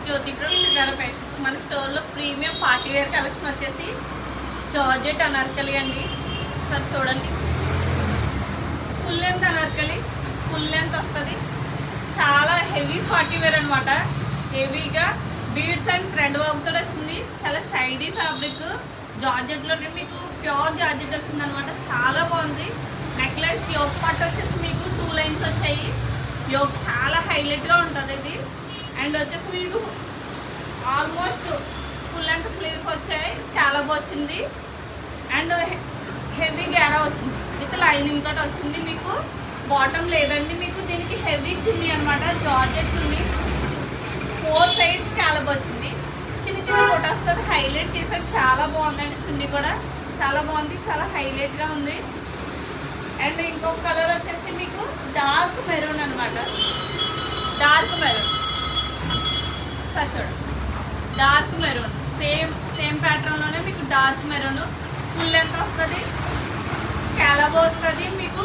Jyothi from Sitara fashion. మన స్టోర్లో premium party wear collection వచ్చేసి జార్జెట్ అనార్కలి అండి. సార్ చూడండి, full length Anarkali, full length వస్తుంది. చాలా హెవీ పార్టీ వేర్ అనమాట. హెవీగా బీడ్స్ అండ్ థ్రెడ్ వర్క్తో వచ్చింది. చాలా షైడీ ఫ్యాబ్రిక్ జార్జెట్లో మీకు ప్యూర్ జార్జెట్ వచ్చింది అనమాట. చాలా బాగుంది. నెక్ లైన్స్ యోక్ పార్ట్ వచ్చేసి మీకు 2 లైన్స్ వచ్చాయి. యోక్ చాలా హైలైట్గా ఉంటుంది ఇది. అండ్ వచ్చేసి మీకు ఆల్మోస్ట్ ఫుల్ లెంత్ స్లీవ్స్ వచ్చాయి. స్కాలప్ వచ్చింది అండ్ హెవీ గ్యారా వచ్చింది విత్ లైనింగ్ తోటి వచ్చింది. మీకు బాటమ్ లేదండి. మీకు దీనికి హెవీ చున్నీ అనమాట. జార్జెట్ చున్నీ 4 సైడ్స్ స్కాలప్ వచ్చింది. చిన్న చిన్న ఫొటోస్ తోటి హైలైట్ చేశారు. చాలా బాగుందండి. చున్నీ కూడా చాలా బాగుంది, చాలా హైలైట్గా ఉంది. అండ్ ఇంకొక కలర్ వచ్చేసి మీకు డార్క్ మెరూన్ అనమాట. డార్క్ మెరూన్ సార్ చూడండి, డార్క్ మెరూన్ సేమ్ ప్యాటర్న్లోనే మీకు డార్క్ మెరూన్ ఫుల్ లెంత్ వస్తుంది. స్కాలప్ వస్తుంది. మీకు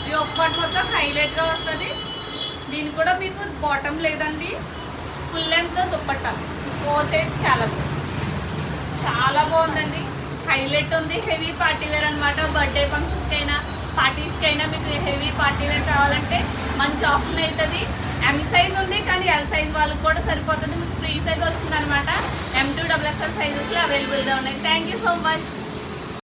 ఈ ఒక్కటి మొత్తం హైలైట్గా వస్తుంది. దీని కూడా మీకు బాటమ్ లేదండి. Full length dupatta 4 sides scallop. చాలా బాగుందండి. హైలైట్ ఉంది. హెవీ పార్టీ వేర్ అనమాట. బర్త్డే ఫంక్షన్స్కైనా పార్టీస్కైనా మీకు హెవీ పార్టీ వేర్ కావాలంటే మంచి ఆప్షన్ అవుతుంది. ఎం సైజ్ ఉంది కానీ ఎల్ సైజ్ వాళ్ళకి కూడా సరిపోతుంది. మీకు ఫ్రీ సైజ్ వచ్చిందనమాట. M2 XXL సైజెస్లో అవైలబుల్గా ఉన్నాయి. Thank you so much.